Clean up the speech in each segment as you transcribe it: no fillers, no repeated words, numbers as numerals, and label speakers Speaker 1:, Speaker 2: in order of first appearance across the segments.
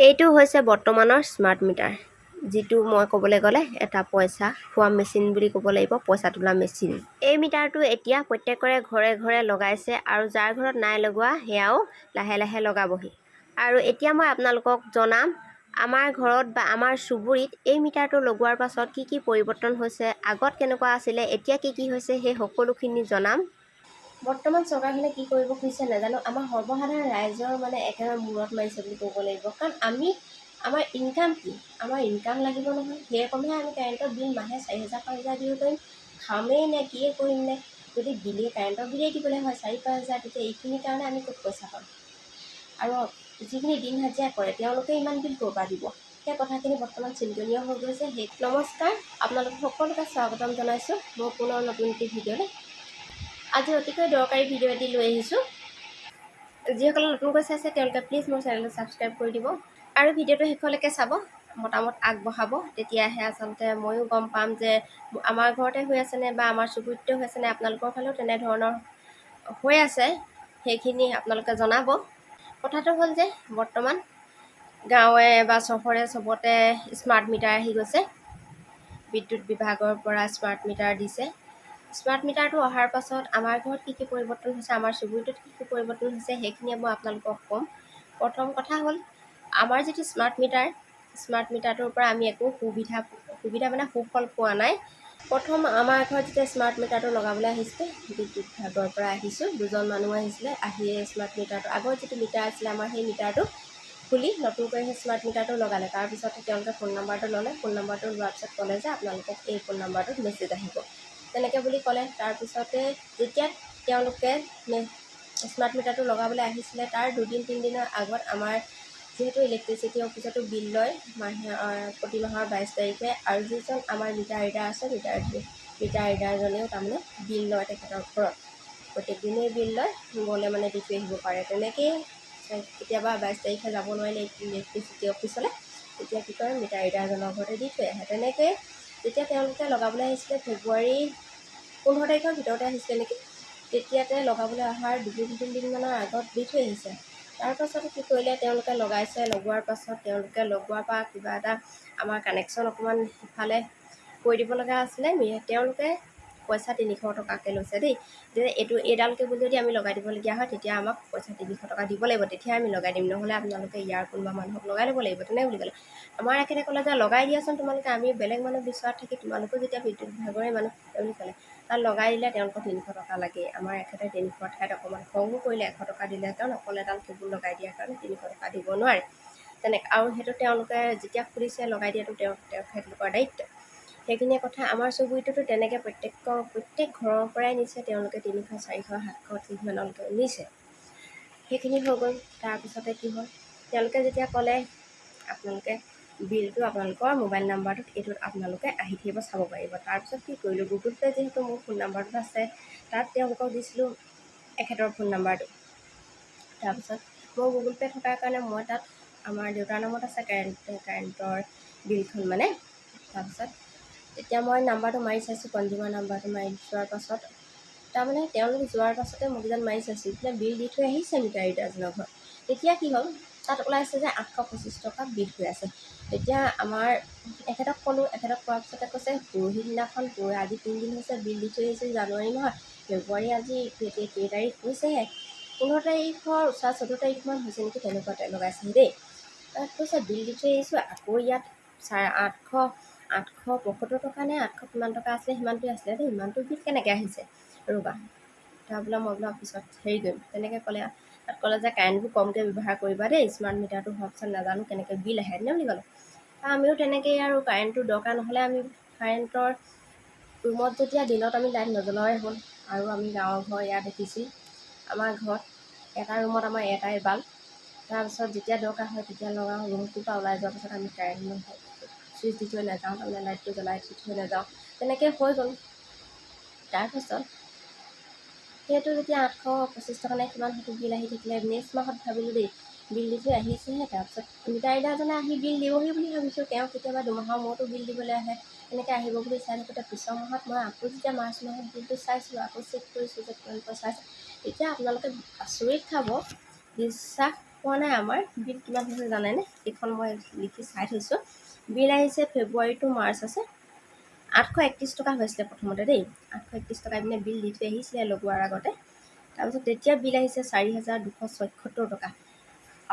Speaker 1: এইটো হৈছে বৰ্তমানৰ স্মাৰ্ট মিটাৰ, যিটো মই ক'বলৈ গ'লে এটা পইচা খোৱা মেচিন বুলি ক'ব লাগিব, পইচা তোলা মেচিন। এই মিটাৰটো এতিয়া প্ৰত্যেকৰে ঘৰে ঘৰে লগাইছে আৰু যাৰ ঘৰত নাই লগোৱা সেয়াও লাহে লাহে লগাবহি। আৰু এতিয়া মই আপোনালোকক জনাম আমাৰ ঘৰত বা আমাৰ চুবুৰীত এই মিটাৰটো লগোৱাৰ পাছত কি কি পৰিৱৰ্তন হৈছে, আগত কেনেকুৱা আছিলে, এতিয়া কি কি হৈছে, সেই সকলোখিনি জনাম। বৰ্তমান চৰকাৰখনে কি কৰিব খুজিছে নাজানো, আমাৰ সৰ্বসাধাৰণ ৰাইজৰ একেবাৰে মূৰত মাৰিছে বুলি ক'ব লাগিব। কাৰণ আমাৰ ইনকাম কি, আমাৰ ইনকাম লাগিব নহয়। সেই কমেহে আমি কাৰেণ্টৰ বিল মাহে 4,000 5,000 দিব পাৰিম। খামেই নে কিয়ে কৰিম নে, যদি কাৰেণ্টৰ বিলেই দিবলৈ হয় 4-5,000, তেতিয়া এইখিনিৰ কাৰণে আমি ক'ত পইচা পাম। আৰু যিখিনি দিন হাজিৰা কৰে তেওঁলোকে ইমান বিল ক'ৰ পৰা দিব, সেই কথাখিনি বৰ্তমান চিন্তনীয় হৈ গৈছে। সেই নমস্কাৰ, আপোনালোক সকলোকে স্বাগতম জনাইছোঁ মোৰ পুনৰ নতুন এটি ভিডিঅ'লৈ। আজি অতিকৈ দৰকাৰী ভিডিঅ' এটি লৈ আহিছোঁ। যিসকলে নতুনকৈ চাইছে তেওঁলোকে প্লিজ মোৰ চেনেলটো ছাবস্ক্ৰাইব কৰি দিব আৰু ভিডিঅ'টো শেষলৈকে চাব, মতামত আগবঢ়াব। তেতিয়াহে আচলতে ময়ো গম পাম যে আমাৰ ঘৰতে হৈ আছেনে বা আমাৰ চুবুৰীতে হৈ আছেনে, আপোনালোকৰ ফালেও তেনেধৰণৰ হৈ আছে, সেইখিনি আপোনালোকে জনাব। কথাটো হ'ল যে বৰ্তমান গাঁৱে বা চহৰে চবতে স্মাৰ্ট মিটাৰ আহি গৈছে। বিদ্যুৎ বিভাগৰ পৰা স্মাৰ্ট মিটাৰ দিছে। স্মাৰ্ট মিটাৰটো অহাৰ পাছত আমাৰ ঘৰত কি কি পৰিৱৰ্তন হৈছে, আমাৰ চুবুৰীটোত কি কি পৰিৱৰ্তন হৈছে, সেইখিনিয়ে মই আপোনালোকক ক'ম। প্ৰথম কথা হ'ল আমাৰ যিটো স্মাৰ্ট মিটাৰটোৰ পৰা আমি একো সুবিধা সুফল পোৱা নাই। প্ৰথম আমাৰ ঘৰত যেতিয়া স্মাৰ্ট মিটাৰটো লগাবলৈ আহিছিলে, বিদ্যুৎ বিভাগৰ পৰা দুজন মানুহ আহিছিলে। আহিয়ে স্মাৰ্ট মিটাৰটো, আগৰ যিটো মিটাৰ আছিলে আমাৰ সেই মিটাৰটো খুলি নতুনকৈ সেই স্মাৰ্ট মিটাৰটো লগালে। তাৰপিছতে তেওঁলোকে ফোন নাম্বাৰটো ল'লে। ফোন নাম্বাৰটো লোৱাৰ পিছত ক'লে যে আপোনালোকক এই ফোন নাম্বাৰটোত মেছেজ আহিব, তেনেকৈ বুলি ক'লে। তাৰপিছতে যেতিয়া তেওঁলোকে স্মাৰ্ট মিটাৰটো লগাবলৈ আহিছিলে, তাৰ 2-3 দিনৰ আগত আমাৰ যিহেতু ইলেক্ট্ৰিচিটি অফিচতো বিল লয় প্ৰতি মাহৰ 22 তাৰিখে, আৰু যিজন আমাৰ মিটাৰ ৰিডাৰ আছে, মিটাৰ ৰিডাৰজনেও তাৰমানে বিল লয় তেখেতৰ ঘৰত। প্ৰত্যেক দিনেই বিল লয়, গ'লে দি থৈ আহিব পাৰে। তেনেকৈয়ে কেতিয়াবা 22 তাৰিখে যাব নোৱাৰিলে ইলেক্ট্ৰিচিটি অফিচলৈ, তেতিয়া কি কৰে মিটাৰ ৰিডাৰজনৰ ঘৰতে দি থৈ আহে। তেনেকৈ যেতিয়া তেওঁলোকে লগাবলৈ আহিছিলে ফেব্ৰুৱাৰী 15 তাৰিখৰ ভিতৰতে আহিছিলে নেকি, তেতিয়াতে লগাবলৈ অহাৰ 2-3 দিনমানৰ আগত দি থৈ আহিছে। তাৰপাছতে কি কৰিলে, তেওঁলোকে লগাইছে। লগোৱাৰ পাছত তেওঁলোকে লগোৱাৰ পৰা কিবা এটা আমাৰ কানেকশ্যন অকণমান সিফালে কৰি দিব লগা আছিলে। তেওঁলোকে পইচা 300 টকাকৈ লৈছে দেই, যে এইডাল কেবুল যদি আমি লগাই দিবলগীয়া হয় তেতিয়া আমাক পইচা 300 টকা দিব লাগিব, তেতিয়া আমি লগাই দিম, নহ'লে আপোনালোকে ইয়াৰ কোনোবা মানুহক লগাই ল'ব লাগিব, তেনেকৈ বুলি ক'লে। আমাৰ এখেতে ক'লে যে লগাই দিয়াচোন তোমালোকে, আমি বেলেগ মানুহ বিচৰাত থাকি তোমালোকো যেতিয়া বিদ্যুৎ বিভাগৰে মানুহ বুলি ক'লে। তাত লগাই দিলে তেওঁলোকক 300 টকা লাগে। আমাৰ এখেতে 300 ঠাইত অকণমান খঙো কৰিলে, 100 টকা দিলে, কাৰণ অকল এডাল কেবুল লগাই দিয়াৰ কাৰণে 300 টকা দিব নোৱাৰে তেনেকৈ। আৰু সেইটো তেওঁলোকে যেতিয়া খুলিছে লগাই দিয়াটো তেখেতলোকৰ দায়িত্ব, সেইখিনিয়ে কথা। আমাৰ চুবুৰীটোতো তেনেকৈ প্ৰত্যেক ঘৰৰ পৰাই নিছে তেওঁলোকে, 300 400 700 সিমানলৈকে নিছে। সেইখিনি হৈ গ'ল। তাৰপিছতে কি হ'ল, তেওঁলোকে যেতিয়া ক'লে আপোনালোকে বিলটো আপোনালোকৰ মোবাইল নাম্বাৰটোত এইটোত আপোনালোকে আহি থাকিব চাব পাৰিব। তাৰপিছত কি কৰিলোঁ, গুগল পে' যিহেতু মোৰ ফোন নাম্বাৰটোত আছে, তাত তেওঁলোকক দিছিলোঁ এখেতৰ ফোন নাম্বাৰটো। তাৰপিছত মোৰ গুগল পে' থকাৰ কাৰণে মই তাত আমাৰ দেউতাৰ নামত আছে কাৰেণ্টৰ বিলখন তাৰপিছত তেতিয়া মই নাম্বাৰটো মাৰি চাইছোঁ, কনজিউমাৰ নাম্বাৰটো মাৰি চোৱাৰ পাছত তাৰমানে তেওঁলোক যোৱাৰ পাছতে মোক যেন মাৰি চাইছোঁ, ইফালে বিল দি থৈ আহিছে মিটাৰ ৰিডাৰজনৰ ঘৰত। তেতিয়া কি হ'ল, তাত ওলাইছে যে 825 টকা বিল হৈ আছে। তেতিয়া আমাৰ এখেতক ক'লোঁ, এখেতক কোৱাৰ পিছতে কৈছে পৰহি দিনাখন আজি 3 দিন হৈছে বিল দি থৈ আহিছে, জানুৱাৰী নহয় ফেব্ৰুৱাৰী, আজি কেই তাৰিখ হৈছেহে, 15 তাৰিখৰ 14 তাৰিখমান হৈছে নেকি, তেনেকুৱাতে লগাইছেহি দেই। তাত কৈছে বিল দি থৈ আহিছোঁ, আকৌ ইয়াত 875 টকা নে 800 কিমান টকা আছিলে, সিমানটোৱে আছিলে দেই, ইমানটো বিল কেনেকৈ আহিছে ৰ'বা। তাৰ বোলে মই পিছত হেৰি কৰিম, তেনেকৈ ক'লে। তাত ক'লে যে কাৰেণ্টবোৰ কমকৈ ব্যৱহাৰ কৰিবা দেই, স্মাৰ্ট মিটাৰটো হোৱাৰ পিছত নাজানো কেনেকৈ বিল আহে বুলি ক'লে। আমিও তেনেকৈয়ে আৰু কাৰেণ্টটো দৰকাৰ নহ'লে আমি কাৰেণ্টৰ ৰুমত যেতিয়া দিনত আমি লাইট নজ্বলোৱাই হ'ল, আৰু আমি গাঁৱৰ ঘৰ ইয়াত দেখিছোঁ আমাৰ ঘৰত এটা ৰুমত আমাৰ এটাই বাল্ব। তাৰপিছত যেতিয়া দৰকাৰ হয় তেতিয়া লগাওঁ, ৰুমটোৰ পৰা ওলাই যোৱাৰ পাছত আমি কাৰেণ্ট চুইচ দি থৈ নাযাওঁ, তাৰমানে লাইটটো জ্বলাই দি থৈ নাযাওঁ, তেনেকৈ হৈ গ'ল। তাৰপাছত সেইটো যেতিয়া 825 টকা নে কিমান সেইটো বিল আহি থাকিলে, নেক্সট মাহত ভাবিলোঁ দেই বিল দি থৈ আহিছেহে। তাৰপিছত মিটাৰ ৰিডাৰজনে আহি বিল দিবহি বুলি ভাবিছোঁ, তেওঁ কেতিয়াবা 2 মাহৰ মূৰতো বিল দিবলৈ আহে, এনেকৈ আহিব বুলি চাই থাকোঁতে পিছৰ মাহত মই আকৌ যেতিয়া মাৰ্চ মাহত বিলটো চাইছিলোঁ, আকৌ চেক কৰিছোঁ যে কিমান পইচা আছে, তেতিয়া আপোনালোকে আচৰিত খাব, বিশ্বাস পোৱা নাই। আমাৰ বিল কিমান হৈছে জানেনে? এইখন মই লিখি চাই থৈছোঁ। বিল আহিছে ফেব্ৰুৱাৰী টু মাৰ্চ আছে 831 টকা হৈছিলে প্ৰথমতে দেই। 831 টকা পিনে বিল দি থৈ আহিছিলে লগোৱাৰ আগতে। তাৰপিছত তেতিয়া বিল আহিছে 4274 টকা।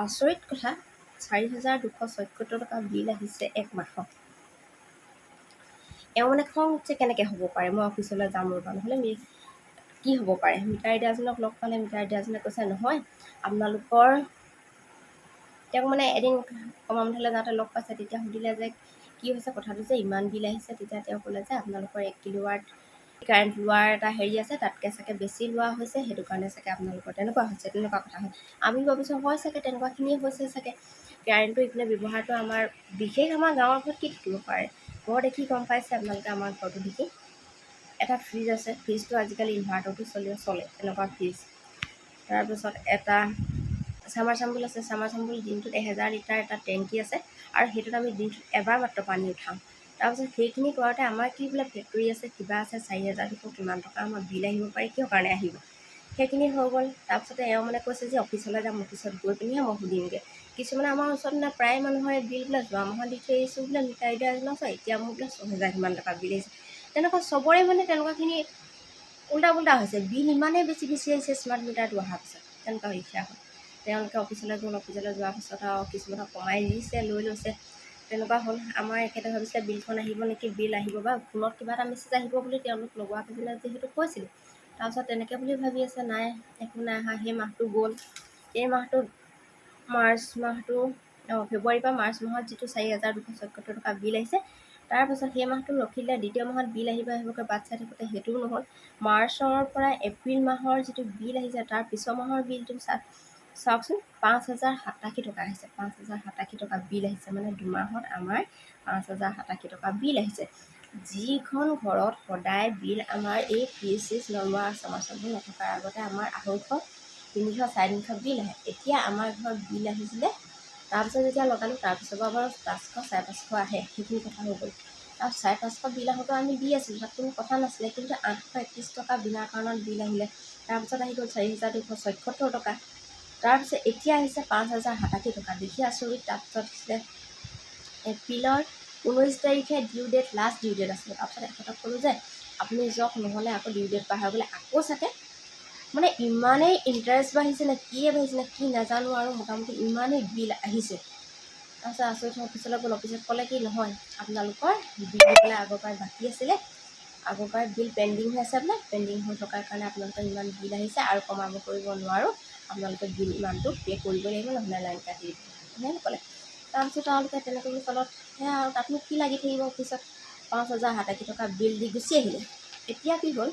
Speaker 1: আচৰিত কথা, 4274 টকা বিল আহিছে এক মাহত। এওঁ মানে খং উঠছে কেনেকৈ হ'ব পাৰে, মই অফিচলৈ যাম ৰ'বা, নহ'লে কি হ'ব পাৰে। মিটাৰ ৰিডাৰজনক লগ পালে মিটাৰ ৰিডাৰজনে কৈছে নহয় আপোনালোকৰ, তেওঁক মানে এদিন কমামঠলৈ যাওঁতে লগ পাইছে, তেতিয়া সুধিলে যে কি হৈছে কথাটো যে ইমান বিল আহিছে। তেতিয়া তেওঁ ক'লে যে আপোনালোকৰ 1 কিলোৱাট কাৰেণ্ট লোৱাৰ এটা হেৰি আছে, তাতকৈ চাগে বেছি লোৱা হৈছে, সেইটো কাৰণে চাগে আপোনালোকৰ তেনেকুৱা হৈছে, তেনেকুৱা কথা হয়। আমি ভাবিছোঁ হয় চাগে তেনেকুৱাখিনিয়ে হৈছে চাগে। কাৰেণ্টটো এইফালে ব্যৱহাৰটো আমাৰ বিশেষ আমাৰ গাঁৱৰ ঘৰত কি থাকিব পাৰে। ঘৰ দেখি গম পাইছে আপোনালোকে আমাৰ ঘৰটো দেখি। এটা ফ্ৰিজ আছে, ফ্ৰিজটো আজিকালি ইনভাৰ্টাৰটো চলে এনেকুৱা ফ্ৰিজ। তাৰপিছত এটা চামাৰচাম্বুল আছে, চামাৰচাম্বুল দিনটোত 1000 লিটাৰ এটা টেংকি আছে, আৰু সেইটোত আমি দিনটোত এবাৰ মাত্ৰ পানী উঠাওঁ। তাৰপিছত সেইখিনি কৰোঁতে আমাৰ কি বোলে ফেক্টৰী আছে, কিবা আছে, 4000 কিমান টকা আমাৰ বিল আহিব পাৰে, কিয় কাৰণে আহিব। সেইখিনি হৈ গ'ল। তাৰপিছতে এওঁ মানে কৈছে যে অফিচলৈ যাম, অফিচত গৈ পিনিহে মই সুধিমগৈ। কিছুমানে আমাৰ ওচৰত মানে প্ৰায় মানুহৰ বিল বোলে যোৱা মাহত দি থৈ আহিছোঁ বোলে মিটাৰ ৰিডাৰজনক, এতিয়া মোৰ বোলে 6000 কিমান টকা বিল আহিছে। তেনেকুৱা চবৰে মানে তেনেকুৱাখিনি উল্টা পুল্টা হৈছে। বিল ইমানেই বেছি আহিছে স্মাৰ্ট মিটাৰটো অহাৰ পিছত, তেনেকুৱা হৈছে আকৌ। তেওঁলোকে অফিচলৈ গ'ল, অফিচলৈ যোৱাৰ পিছত আৰু কিছুমানক কমাই দিছে, লৈ লৈছে, তেনেকুৱা হ'ল। আমাৰ এখেতে ভাবিছিলে বিলখন আহিব নেকি, বিল আহিব বা ফোনত কিবা এটা মেছেজ আহিব বুলি তেওঁলোক লগোৱা কেইজনে যিহেতু কৈছিল। তাৰপিছত তেনেকৈ বুলি ভাবি আছে, নাই একো নাই অহা। সেই মাহটো গ'ল। এই মাহটো মাৰ্চ মাহটো ফেব্ৰুৱাৰীৰ পৰা মাৰ্চ মাহত যিটো 4274 টকা বিল আহিছে, তাৰপাছত সেই মাহটো ৰখিলে, দ্বিতীয় মাহত বিল আহিবকৈ বাট চাই থাকোঁতে সেইটোও নহ'ল। মাৰ্চৰ পৰা এপ্ৰিল মাহৰ যিটো বিল আহিছে, তাৰ পিছৰ মাহৰ বিলটো চাওকচোন, 5087 টকা আহিছে। 5087 টকা বিল আহিছে, মানে দুমাহত আমাৰ 5087 টকা বিল আহিছে। যিখন ঘৰত সদায় বিল আমাৰ এই ফ্ৰিজ চিজ নলোৱা, চামাৰচাম্বুল নথকাৰ আগতে আমাৰ 250, 300, 350 বিল আহে। এতিয়া আমাৰ ঘৰত বিল আহিছিলে, তাৰপিছত যেতিয়া লগালোঁ তাৰপিছৰ পৰা বাৰু 500, 550 আহে, সেইখিনি কথা হৈ গ'ল। আৰু 550 বিল আহোঁতে আমি দি আছিলোঁ, তাত কোনো কথা নাছিলে। কিন্তু 831 টকা বিনা কাৰণত বিল আহিলে। তাৰপিছত আহি গ'ল 4274 টকা। তাৰপিছত এতিয়া আহিছে 5087 টকা। দেখি আচৰিত। তাৰপিছত আছিলে এপ্ৰিলৰ 19 তাৰিখে ডিউ ডেট, লাষ্ট ডিউ ডেট আছিলে। তাৰপিছত এখেতক ক'লোঁ যে আপুনি যাওক, নহ'লে আকৌ ডিউ ডেট পাৰ হৈ গ'লে আকৌ চাগে মানে ইমানেই ইণ্টাৰেষ্ট বাঢ়িছে নে কিয়ে বাঢ়িছে নে কি নাজানো, আৰু মোটামুটি ইমানেই বিল আহিছে। তাৰপিছত আচৰিত অফিচলৈ গ'ল। অফিচত ক'লে কি নহয় আপোনালোকৰ বিল দিবলৈ আগৰ পৰাই বাকী আছিলে, আগৰ পৰাই বিল পেণ্ডিং হৈ আছে বোলে, পেণ্ডিং হৈ থকাৰ কাৰণে আপোনালোকৰ ইমান বিল আহিছে, আৰু কমাব কৰিব নোৱাৰোঁ, আপোনালোকে বিল ইমানটো পে' কৰিব লাগিব, নহ'লে লাইন কাটি দিব, এনেকৈ ক'লে। তাৰপিছত তেওঁলোকে তেনেকৈ বুলি ক'লত সেয়া আৰু তাতনো কি লাগি থাকিব অফিচত। 5087 টকা বিল দি গুচি আহিলে। এতিয়া কি হ'ল,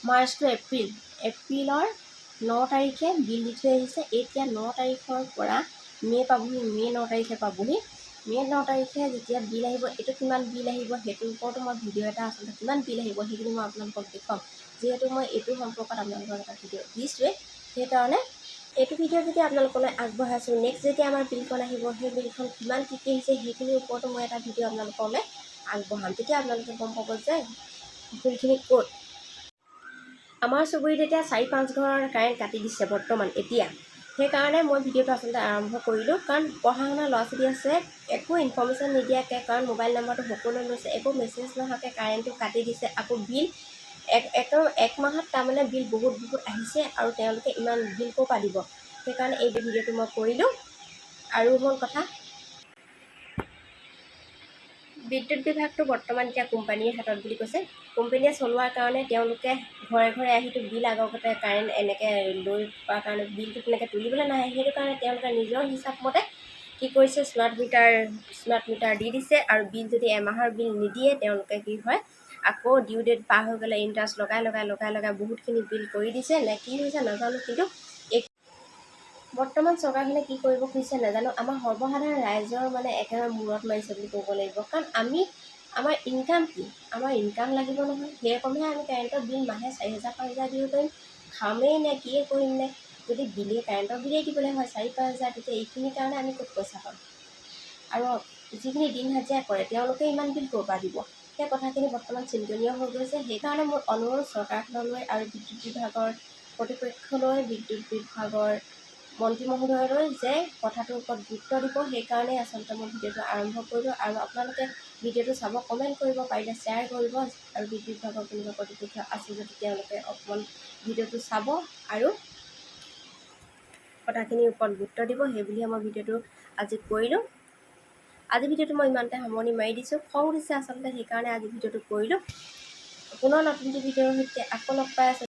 Speaker 1: মাৰ্চ টু এপ্ৰিলৰ 9 তাৰিখে বিল দি থৈ আহিছে। এতিয়া 9 তাৰিখৰ পৰা মে' পাবহি, মে' 9 তাৰিখে পাবহি। মে' 9 তাৰিখে যেতিয়া বিল আহিব, এইটো কিমান বিল আহিব সেইটোৰ ওপৰতো মই ভিডিঅ' এটা আচলতে কিমান বিল আহিব সেইখিনি মই আপোনালোকক দেখুৱাম। যিহেতু মই এইটো সম্পৰ্কত আপোনালোকক এটা ভিডিঅ' দিছোঁৱেই, সেইকাৰণে এইটো ভিডিঅ' যদি আপোনালোকলৈ আগবঢ়াইছোঁ। নেক্সট যেতিয়া আমাৰ বিলখন আহিব, সেই বিলখন কিমান কি আহিছে সেইখিনিৰ ওপৰতো মই এটা ভিডিঅ' আপোনালোকলৈ আগবঢ়াম। তেতিয়া আপোনালোকে গম পাব যে ভুলখিনি ক'ত। আমাৰ চুবুৰীত এতিয়া 4-5 ঘৰৰ কাৰেণ্ট কাটি দিছে বৰ্তমান এতিয়া। সেইকাৰণে মই ভিডিঅ'টো আচলতে আৰম্ভ কৰিলোঁ, কাৰণ পঢ়া শুনা ল'ৰা ছোৱালী আছে, একো ইনফৰ্মেশ্যন নিদিয়াকৈ, কাৰণ মোবাইল নাম্বাৰটো সকলোৱে লৈছে, একো মেছেজ নোহোৱাকৈ কাৰেণ্টটো কাটি দিছে। আকৌ বিল এক মাহত তাৰমানে বিল বহুত আহিছে, আৰু তেওঁলোকে ইমান বিল ক'ৰ পৰা দিব। সেইকাৰণে এই ভিডিঅ'টো মই কৰিলোঁ। আৰু হ'ল কথা, বিদ্যুৎ বিভাগটো বৰ্তমান এতিয়া কোম্পানীৰ হাতত বুলি কৈছে। কোম্পানীয়ে চলোৱাৰ কাৰণে তেওঁলোকে ঘৰে ঘৰে আহিতো বিল আগতে কাৰেণ্ট এনেকৈ লৈ পোৱাৰ কাৰণে বিলটো তেনেকৈ তুলিবলৈ নাহে। সেইটো কাৰণে তেওঁলোকে নিজৰ হিচাপ মতে কি কৰিছে, স্মাৰ্ট মিটাৰ দি দিছে। আৰু বিল যদি এমাহৰ বিল নিদিয়ে, তেওঁলোকে কি হয়, আকৌ ডিউ ডেট পাৰ হৈ গ'লে ইণ্টাৰেষ্ট লগাই বহুতখিনি বিল কৰি দিছে। নে কি হৈছে নাজানো, কিন্তু বৰ্তমান চৰকাৰখনে কি কৰিব খুজিছে নাজানো। আমাৰ সৰ্বসাধাৰণ ৰাইজৰ মানে একেবাৰে মূৰত মাৰিছে বুলি ক'ব লাগিব। কাৰণ আমাৰ ইনকাম কি, আমাৰ ইনকাম লাগিব নহয়। সেই কমেহে আমি কাৰেণ্টৰ বিল মাহে 4000-5000 দিব পাৰিম। খামেই নে কিয়ে কৰিম নে, যদি কাৰেণ্টৰ বিলেই দিবলৈ হয় 4-5 হাজাৰ, তেতিয়া এইখিনিৰ কাৰণে আমি ক'ত পইচা পাম। আৰু যিখিনি দিন হাজিৰা কৰে তেওঁলোকে ইমান বিল ক'ৰ পৰা দিব। সেই কথাখিনি বৰ্তমান চিন্তনীয় হৈ গৈছে। সেইকাৰণে মোৰ অনুৰোধ চৰকাৰখনলৈ আৰু বিদ্যুৎ বিভাগৰ কৰ্তৃপক্ষলৈ, বিদ্যুৎ বিভাগৰ মন্ত্ৰী মহোদয়লৈ যে কথাটোৰ ওপৰত গুৰুত্ব দিব। সেইকাৰণে আচলতে মই ভিডিঅ'টো আৰম্ভ কৰিলোঁ। আৰু আপোনালোকে ভিডিঅ'টো চাব, কমেণ্ট কৰিব, পাৰিলে শ্বেয়াৰ কৰিব। আৰু বিদ্যুৎ বিভাগৰ কোনোবা কৰ্তৃপক্ষ আছে যদি তেওঁলোকে অকণমান ভিডিঅ'টো চাব আৰু কথাখিনিৰ ওপৰত গুৰুত্ব দিব। সেইবুলিয়ে মই ভিডিঅ'টো আজি কৰিলোঁ। আজি ভিডিঅ'টো মই ইমানতে সামৰণি মাৰি দিছোঁ। খং উঠিছে আচলতে, সেইকাৰণে আজি ভিডিঅ'টো কৰিলোঁ। পুনৰ নতুন ভিডিঅ'ৰ সৈতে আকৌ লগ পাই আছোঁ।